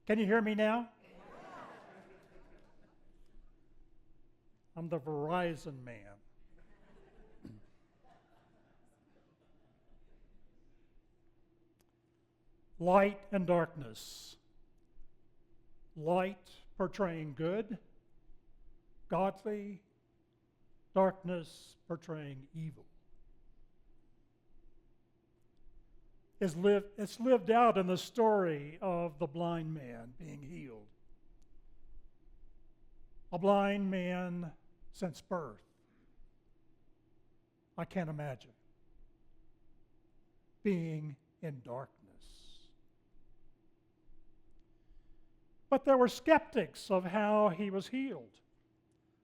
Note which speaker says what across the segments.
Speaker 1: Can you hear me now? I'm the Verizon man. Light and darkness. Light portraying good, godly, darkness portraying evil. It's lived out in the story of the blind man being healed. A blind man since birth. I can't imagine being in darkness. But there were skeptics of how he was healed.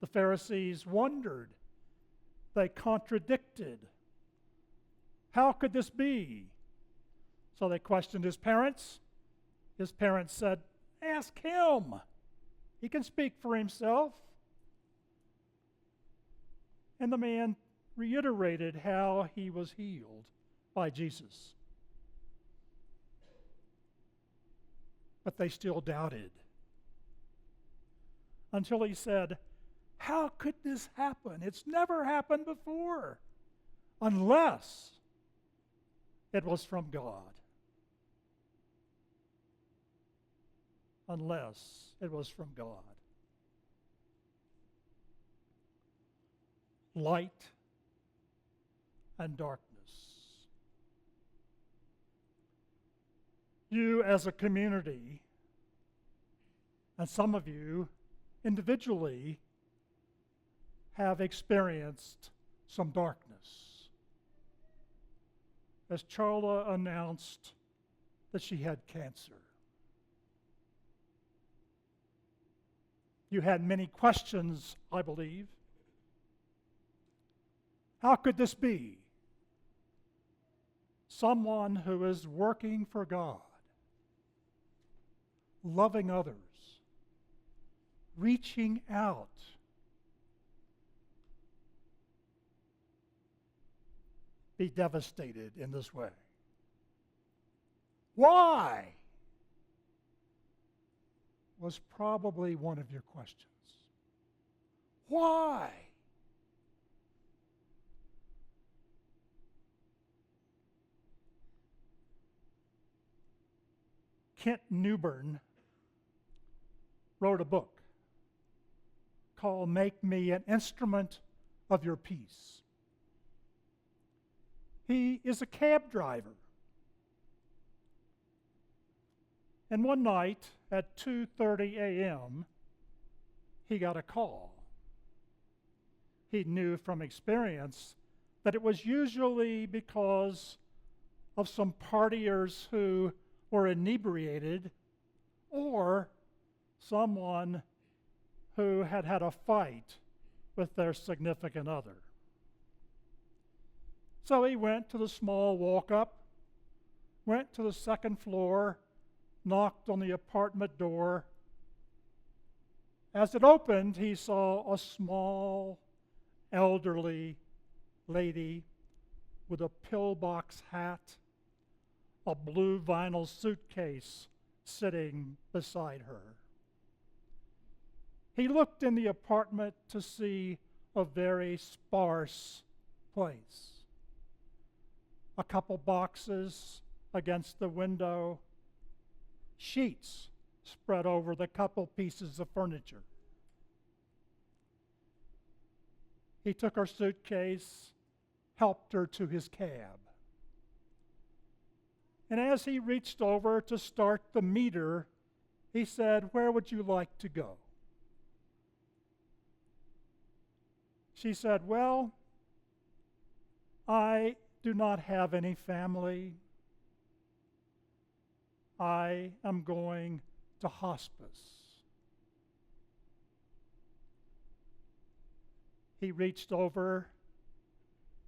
Speaker 1: The Pharisees wondered. They contradicted. How could this be? So they questioned his parents. His parents said, "Ask him. He can speak for himself." And the man reiterated how he was healed by Jesus. But they still doubted. Until he said, "How could this happen? It's never happened before. Unless it was from God." Unless it was from God. Light and darkness. You as a community, and some of you individually, have experienced some darkness. As Charla announced that she had cancer. You had many questions, I believe. How could this be? Someone who is working for God, loving others, reaching out, be devastated in this way. Why? Was probably one of your questions. Why? Kent Newburn wrote a book called "Make Me an Instrument of Your Peace." He is a cab driver. And one night at 2:30 a.m., he got a call. He knew from experience that it was usually because of some partiers who were inebriated or someone who had had a fight with their significant other. So he went to the small walk-up, went to the second floor, knocked on the apartment door. As it opened, he saw a small, elderly lady with a pillbox hat, a blue vinyl suitcase sitting beside her. He looked in the apartment to see a very sparse place. A couple boxes against the window, sheets spread over the couple pieces of furniture. He took her suitcase, helped her to his cab. And as he reached over to start the meter, he said, "Where would you like to go?" She said, "Well, I do not have any family. I am going to hospice." He reached over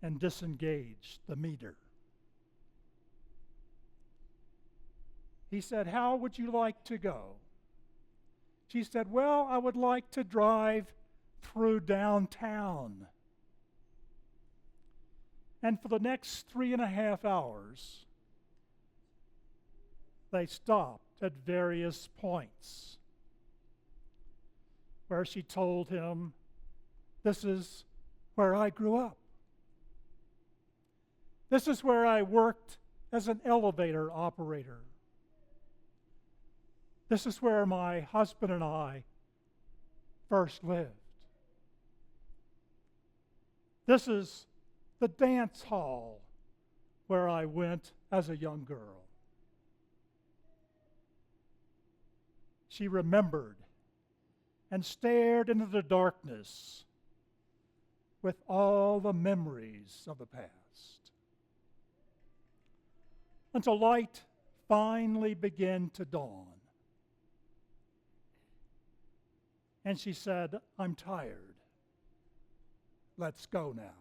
Speaker 1: and disengaged the meter. He said, "How would you like to go?" She said, "Well, I would like to drive through downtown." And for the next 3.5 hours, they stopped at various points where she told him, "This is where I grew up. This is where I worked as an elevator operator. This is where my husband and I first lived. This is the dance hall where I went as a young girl." She remembered and stared into the darkness with all the memories of the past, until light finally began to dawn. And she said, "I'm tired. Let's go now."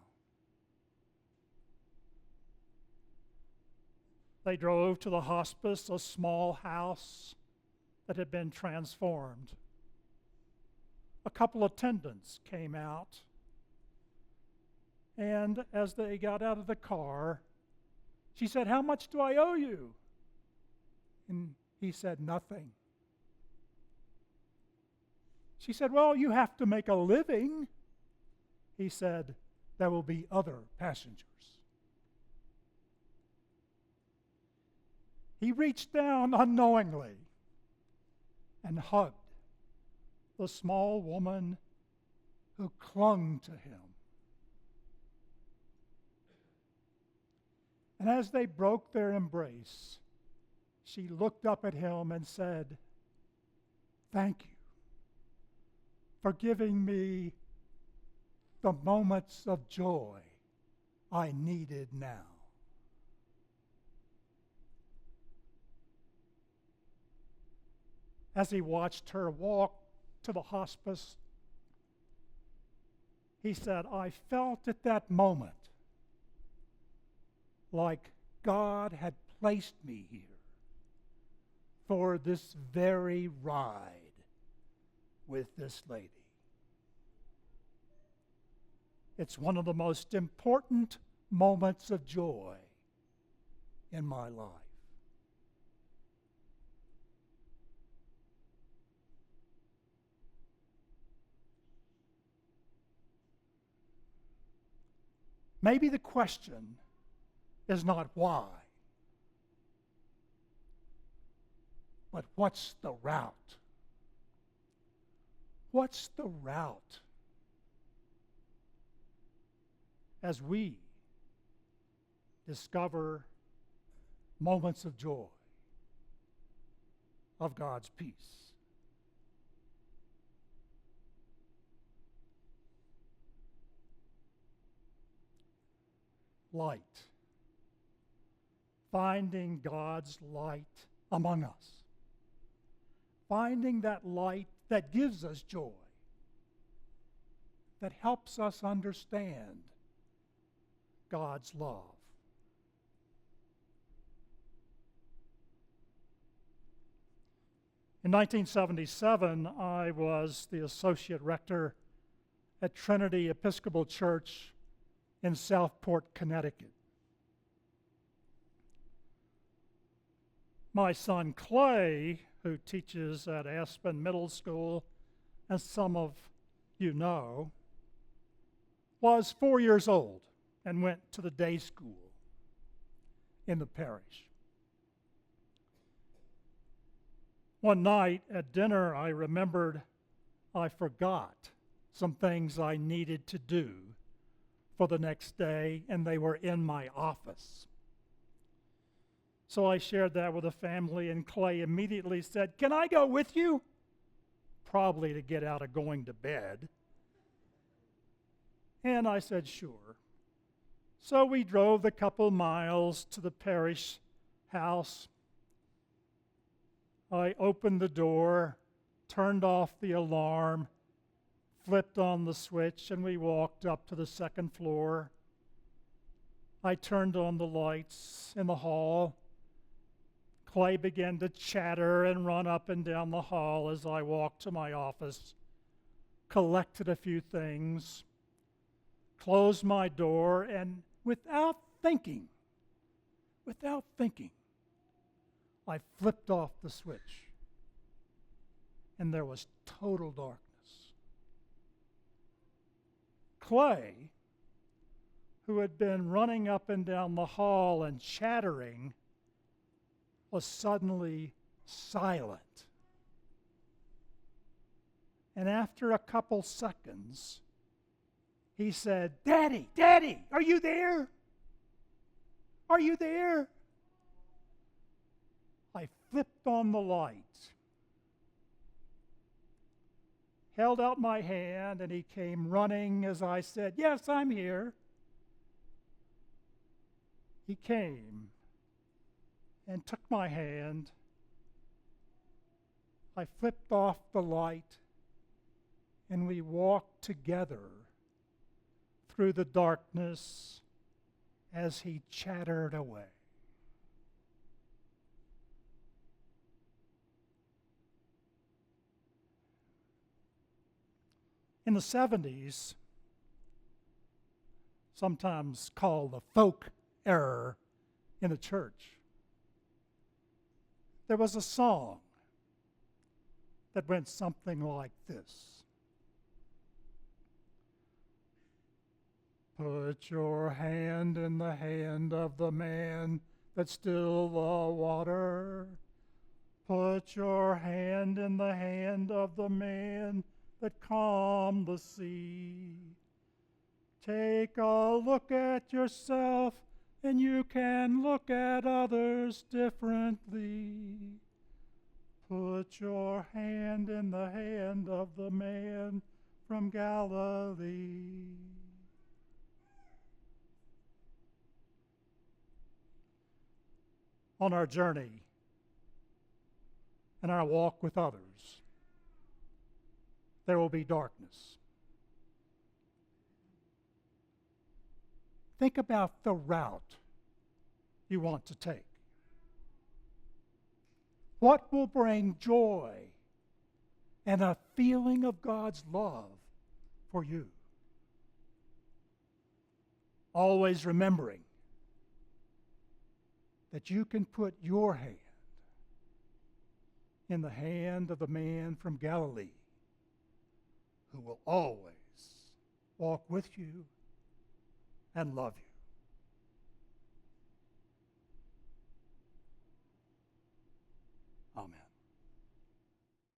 Speaker 1: They drove to the hospice, a small house that had been transformed. A couple of attendants came out, and as they got out of the car, she said, "How much do I owe you?" And he said, "Nothing." She said, "Well, you have to make a living." He said, "There will be other passengers." He reached down unknowingly and hugged the small woman who clung to him. And as they broke their embrace, she looked up at him and said, "Thank you for giving me the moments of joy I needed now." As he watched her walk to the hospice, he said, "I felt at that moment like God had placed me here for this very ride with this lady." It's one of the most important moments of joy in my life. Maybe the question is not why, but what's the route? What's the route as we discover moments of joy, of God's peace? Light. Finding God's light among us. Finding that light that gives us joy, that helps us understand God's love. In 1977, I was the associate rector at Trinity Episcopal Church in Southport, Connecticut. My son Clay, who teaches at Aspen Middle School, as some of you know, was 4 years old and went to the day school in the parish. One night at dinner, I remembered I forgot some things I needed to do for the next day, and they were in my office. So I shared that with the family, and Clay immediately said, "Can I go with you?" Probably to get out of going to bed. And I said, "Sure." So we drove the couple miles to the parish house. I opened the door, turned off the alarm, flipped on the switch, and we walked up to the second floor. I turned on the lights in the hall. Clay began to chatter and run up and down the hall as I walked to my office, collected a few things, closed my door, and without thinking, I flipped off the switch, and there was total darkness. Clay, who had been running up and down the hall and chattering, was suddenly silent. And after a couple seconds, he said, "Daddy, Daddy, are you there? Are you there?" I flipped on the light, held out my hand, and he came running as I said, "Yes, I'm here." He came and took my hand. I flipped off the light, and we walked together through the darkness as he chattered away. In the 70s, sometimes called the folk era in the church, there was a song that went something like this. Put your hand in the hand of the man that stilled the water. Put your hand in the hand of the man that calmed the sea. Take a look at yourself, and you can look at others differently. Put your hand in the hand of the man from Galilee. On our journey and our walk with others, there will be darkness. Think about the route you want to take. What will bring joy and a feeling of God's love for you? Always remembering that you can put your hand in the hand of the man from Galilee who will always walk with you and love you.